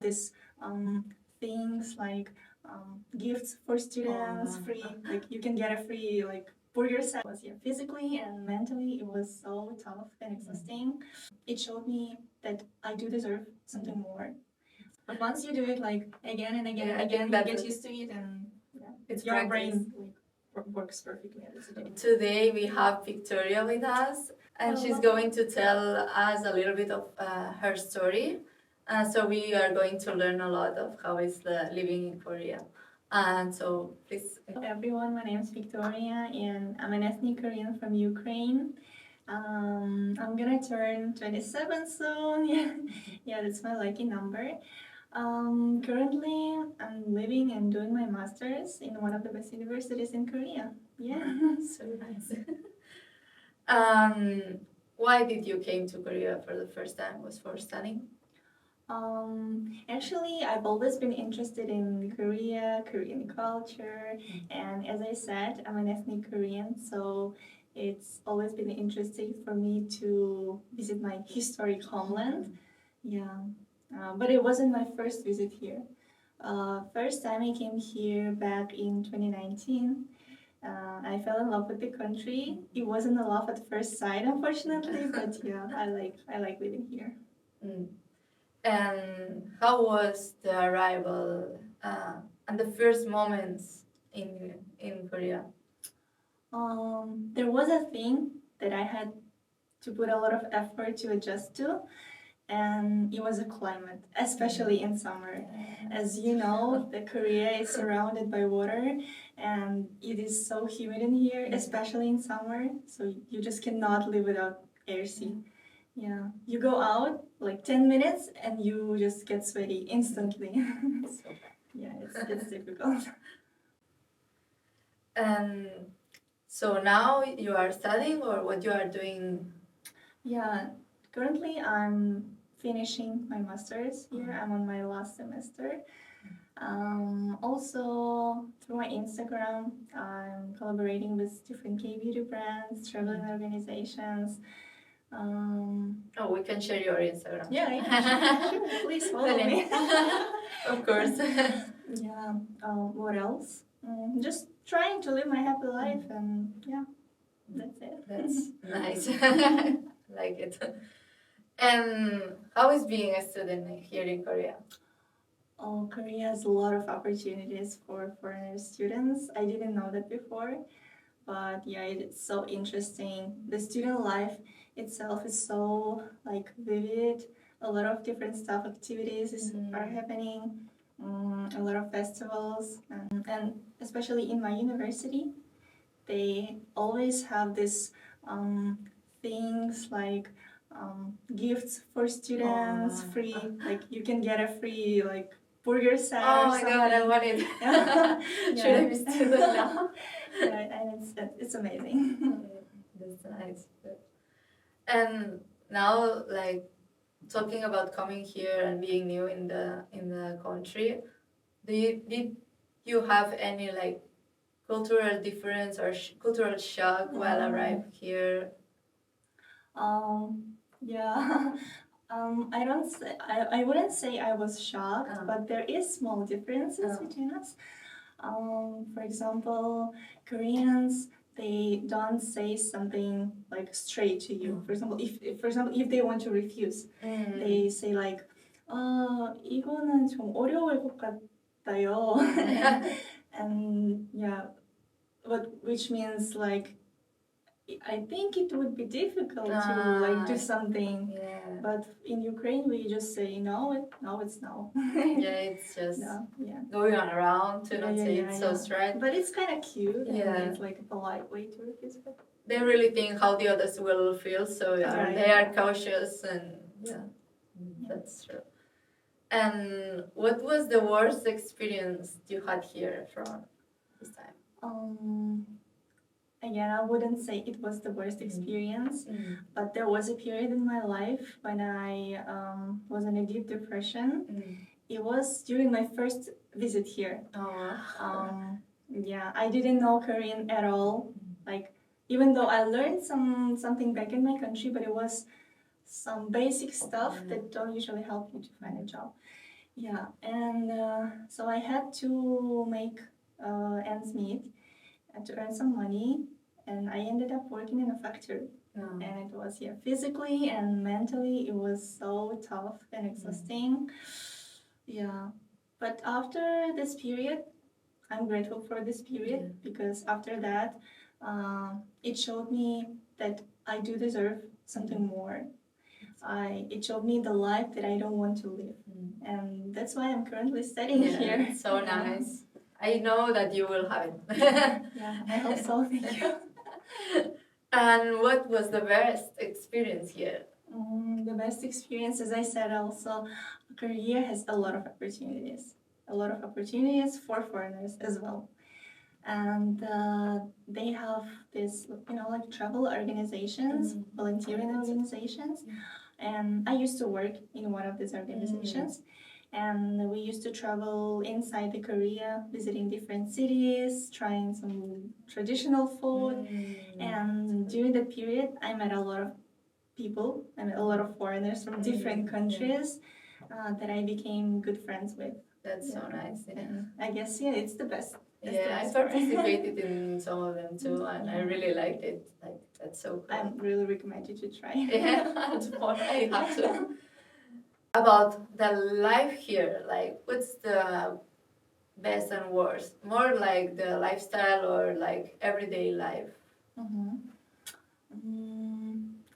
This things like gifts for students, free, like you can get a free like burger set. Yeah, physically and mentally it was so tough and exhausting. It showed me that I do deserve something more. But once you do it like again and again and again, you get used to it, and it's your brain like works perfectly at it. Today we have Victoria with us, and she's going to tell us a little bit of her story. So we are going to learn a lot of how is living in Korea. And so please. Hello everyone, my name is Victoria, and I'm an ethnic Korean from Ukraine. I'm gonna turn 27 soon. Yeah, that's my lucky number. Currently, I'm living and doing my master's in one of the best universities in Korea. Yeah, so nice. Why did you came to Korea for the first time? Was for studying? Actually, I've always been interested in Korea, Korean culture, and as I said, I'm an ethnic Korean, so it's always been interesting for me to visit my historic homeland. Yeah, but it wasn't my first visit here. First time I came here back in 2019. I fell in love with the country. It wasn't a love at first sight, unfortunately, but yeah, I like living here. Mm. And how was the arrival and the first moments in Korea? There was a thing that I had to put a lot of effort to adjust to, and it was a climate, especially in summer. As you know, the Korea is surrounded by water, and it is so humid in here, especially in summer. So you just cannot live without AC. Yeah, you go out like 10 minutes and you just get sweaty instantly. Yeah, it's difficult. And so now you are studying, or what you are doing? Yeah, currently I'm finishing my master's here. I'm on my last semester. Also, through my Instagram, I'm collaborating with different K-beauty brands, traveling organizations. Oh, we can share your Instagram. Yeah, sure. Please follow me. Of course. Yeah. What else? Just trying to live my happy life, and yeah, that's it. That's nice. Like it. And how is being a student here in Korea? Oh, Korea has a lot of opportunities for foreigner students. I didn't know that before, but yeah, it's so interesting. The student life itself is so like vivid. A lot of different stuff, activities are happening. A lot of festivals, and especially in my university, they always have this things like gifts for students, free, like you can get a free like burger set. Oh my god, I want it. Should I be student now? Yeah, and it's amazing. That's nice. And now, like, talking about coming here and being new in the country, did you have any like cultural difference or cultural shock while arrived here? Yeah. I wouldn't say I was shocked, but there is small differences between us. For example, Koreans, they don't say something like straight to you. For example, if they want to refuse, they say like, 이거는 좀 어려울 것 같아요. And yeah, which means like, I think it would be difficult to like do something. Yeah. But in Ukraine, we just say no, it's no. Yeah, it's just going on around to not say it so straight. But it's kind of cute. Yeah. And it's like a polite way to refuse. But they really think how the others will feel, so they are cautious, and that's true. And what was the worst experience you had here from this time? Again, I wouldn't say it was the worst experience, but there was a period in my life when I was in a deep depression. It was during my first visit here. Yeah, I didn't know Korean at all. Like, even though I learned something back in my country, but it was some basic stuff that don't usually help you to find a job. Yeah, and so I had to make ends meet and to earn some money, and I ended up working in a factory. Oh. And it was, yeah, physically and mentally, it was so tough and exhausting. Yeah, but after this period, I'm grateful for this period because after that, it showed me that I do deserve something more. It showed me the life that I don't want to live, and that's why I'm currently studying here. So nice. I know that you will have it. Yeah, I hope so. Thank you. And what was the best experience here? The best experience, as I said, also, Korea has a lot of opportunities. A lot of opportunities for foreigners as well. And they have this, like travel organizations, volunteering organizations. And I used to work in one of these organizations. And we used to travel inside the Korea, visiting different cities, trying some traditional food. And during that period, I met a lot of people and a lot of foreigners from different countries that I became good friends with. That's so nice. Yeah. And I guess, yeah, it's the best. Yeah, I participated in some of them too, and I really liked it. Like, that's so cool. I really recommend you to try. Yeah, tomorrow I have to. About the life here, like, what's the best and worst? More like the lifestyle or like everyday life? Mm-hmm.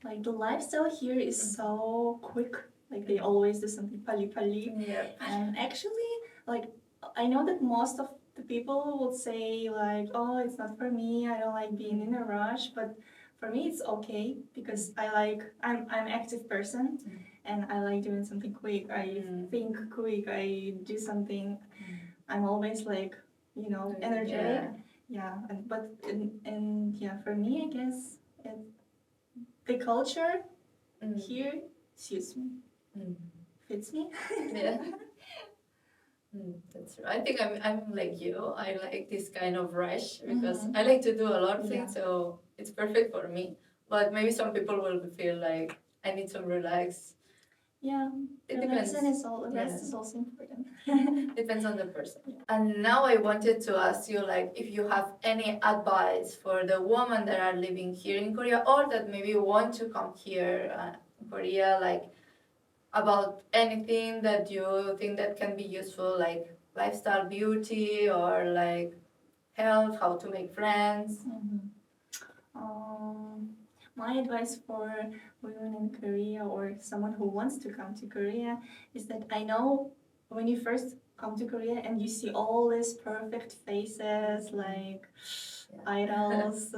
Like the lifestyle here is so quick. Like they always do something pali pali. Yeah. And actually, like I know that most of the people would say like, oh, it's not for me. I don't like being in a rush. But for me, it's okay because I'm active person, and I like doing something quick. I think quick. I do something. I'm always like, energetic. Yeah, and yeah, for me, I guess the culture here suits me, fits me. Yeah. That's true. I think I'm like you. I like this kind of rush because I like to do a lot of things, so it's perfect for me. But maybe some people will feel like I need some relax. Yeah, It relaxing depends. is all. Rest is also important. Depends on the person. And now I wanted to ask you, like, if you have any advice for the women that are living here in Korea or that maybe want to come here in Korea, like about anything that you think that can be useful, like lifestyle, beauty, or like health, how to make friends. My advice for women in Korea or someone who wants to come to Korea is that I know when you first come to Korea and you see all these perfect faces like idols,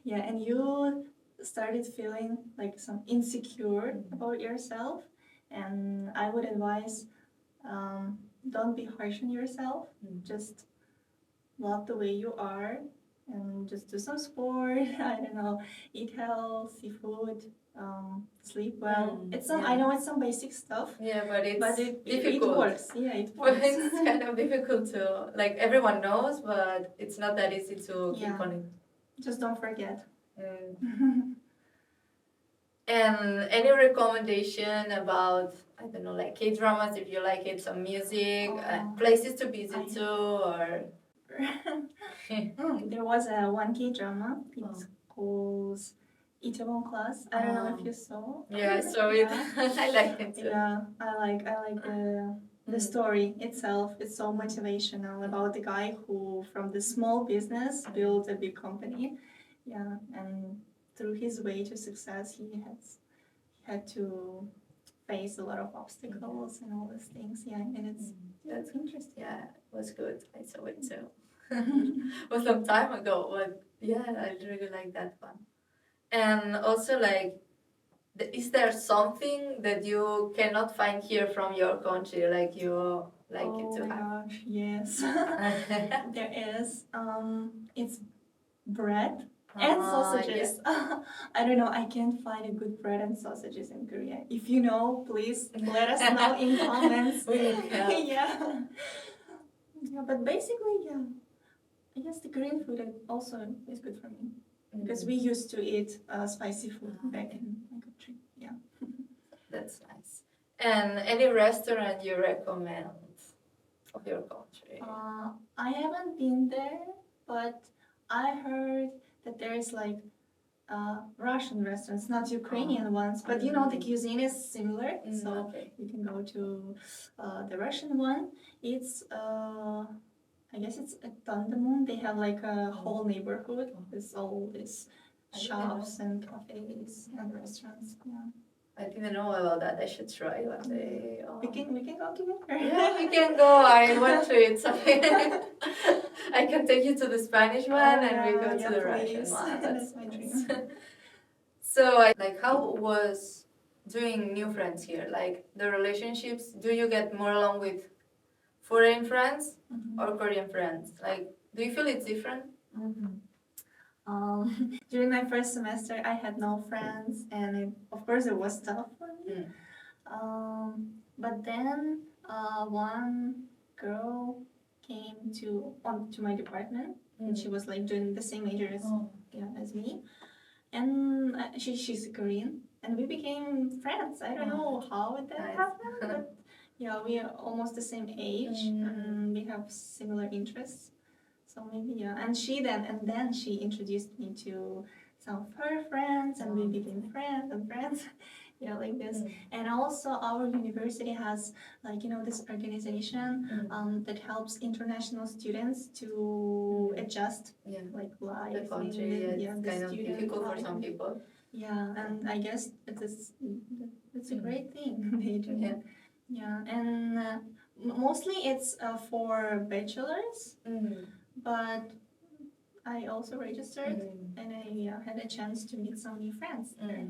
yeah, and you started feeling like some insecure about yourself, and I would advise don't be harsh on yourself. Just love the way you are and just do some sport. I don't know, eat healthy food, sleep well. It's some I know it's some basic stuff. Yeah, but it difficult. Works. Yeah, it But works. it's kind of difficult to, like, everyone knows, but it's not that easy to keep on it. Just don't forget. And any recommendation about, I don't know, like K-dramas, if you like it, some music, places to visit too, or... There was a 1K drama. It's called Itaewon Class. I don't know if you saw. Yeah, I saw it. I like it too. Yeah, I like the story itself. It's so motivational about the guy who, from the small business, built a big company. Yeah, and through his way to success, he had to face a lot of obstacles and all these things. Yeah, and that's interesting. Yeah, it was good. I saw it too. It was some time ago, but yeah, I really like that one. And also, like, is there something that you cannot find here from your country, like you like it to have? Oh my gosh, yes. There is. It's bread and sausages. Yes. I don't know. I can't find a good bread and sausages in Korea. If you know, please let us know in comments. We need help. Yeah. Yeah, but basically, yeah. I guess the Korean food also is good for me because we used to eat spicy food back in my country. Yeah. That's nice. And any restaurant you recommend of your country? I haven't been there, but I heard that there is like Russian restaurants, not Ukrainian ones, but you know the cuisine is similar, so Okay. you can go to the Russian one. It's I guess it's at Tandemon. They have like a whole neighborhood with all these I didn't shops and cafes and restaurants. Yeah. I didn't know about that. I should try one day. Oh. We can go together. Yeah, we can go. I want to eat something. I can take you to the Spanish one and we go to the Russian one. That's my dream. So, like, how was doing new friends here? Like, the relationships, do you get more along with foreign friends or Korean friends? Like, do you feel it's different? During my first semester, I had no friends, and of course, it was tough for me. But then one girl came to my department, and she was like doing the same major as me, and she's Korean, and we became friends. I don't know how that happened, but yeah, we are almost the same age, and we have similar interests. So maybe yeah, and then she introduced me to some of her friends, and we became friends and friends. Yeah, like this. And also our university has like this organization that helps international students to adjust like life. The country, it's kind of difficult for some people. Yeah, and I guess it's a great thing they do. Yeah, and mostly it's for bachelors. But I also registered, and I had a chance to meet some new friends there.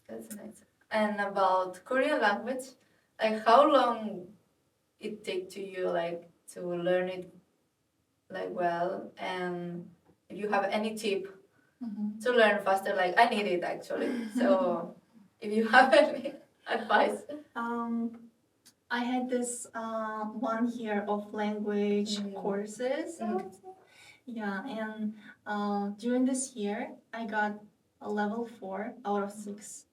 That's nice. And about Korean language, like how long it take to you like to learn it like well, and if you have any tip to learn faster, like I need it actually. So if you have any advice. I had this 1 year of language courses. Yeah, and during this year, I got a level 4 out of 6.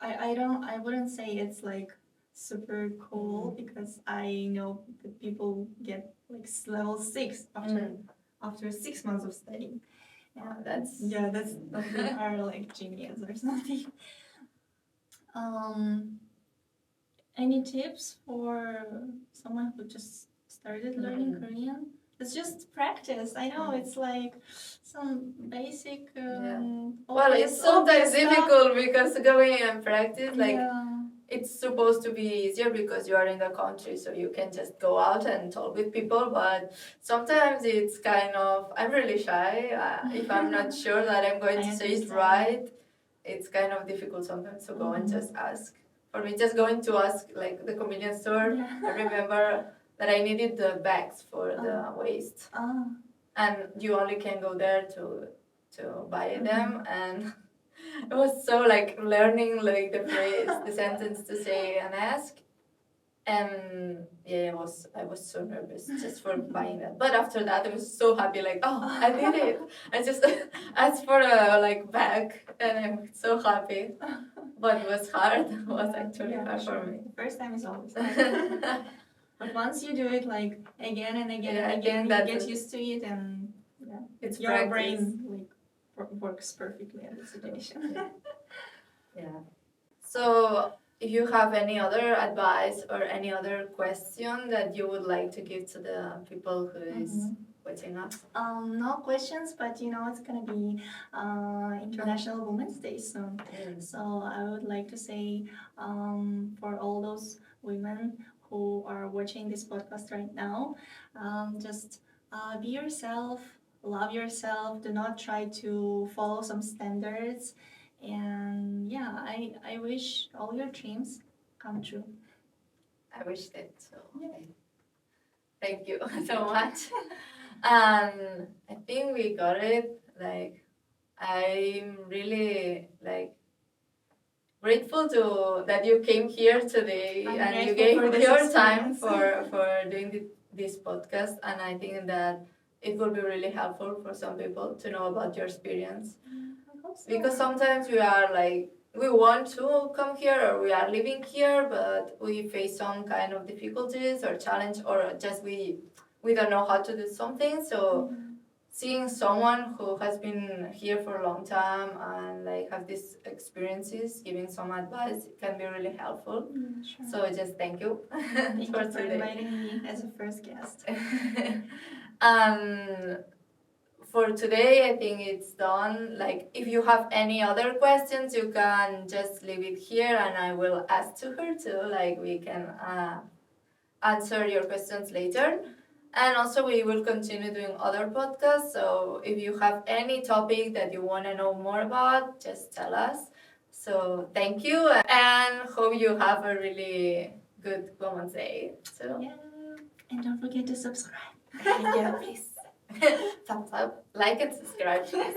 I wouldn't say it's like super cool because I know that people get like level 6 after 6 months of studying. That's they are like genius or something. Any tips for someone who just started learning Korean? It's just practice. I know it's like some basic. Well, it's sometimes difficult because going and practice, like it's supposed to be easier because you are in the country, so you can just go out and talk with people. But sometimes it's kind of I'm really shy. If I'm not sure that I'm going to say it right, it's kind of difficult sometimes to go and just ask. For me, just going to ask like the convenience store. I remember that I needed the bags for the waist, and you only can go there to buy them, and it was so like learning like the phrase, the sentence to say and ask, and I was so nervous just for buying that. But after that, I was so happy, like I did it. I just asked for a like bag, and I'm so happy. But it was hard. It was actually hard for me. The first time is always hard. But once you do it like again and again and again, you get used to it, and it's your practice. brain like works perfectly in the situation. So, if you have any other advice or any other question that you would like to give to the people who is watching us? No questions, but it's gonna be International Women's Day soon. So I would like to say for all those women who are watching this podcast right now, just be yourself, love yourself. Do not try to follow some standards. And I wish all your dreams come true. I wish that so. Thank you so much. And I think we got it. Like, I'm really like grateful to that you came here today and you gave your time for doing this podcast. And I think that it will be really helpful for some people to know about your experience. Because sometimes we are like we want to come here or we are living here, but we face some kind of difficulties or challenge, or just we don't know how to do something. So seeing someone who has been here for a long time and like have these experiences, giving some advice can be really helpful. Sure. So just thank you Thank for you for today. inviting me as a first guest. For today, I think it's done. Like, if you have any other questions, you can just leave it here, and I will ask to her too. Like, we can answer your questions later. And also, we will continue doing other podcasts. So, if you have any topic that you want to know more about, just tell us. So, thank you, and hope you have a really good Women's Day. So, Yeah. And don't forget to subscribe. yeah, please. Thumbs up, like, and subscribe, please.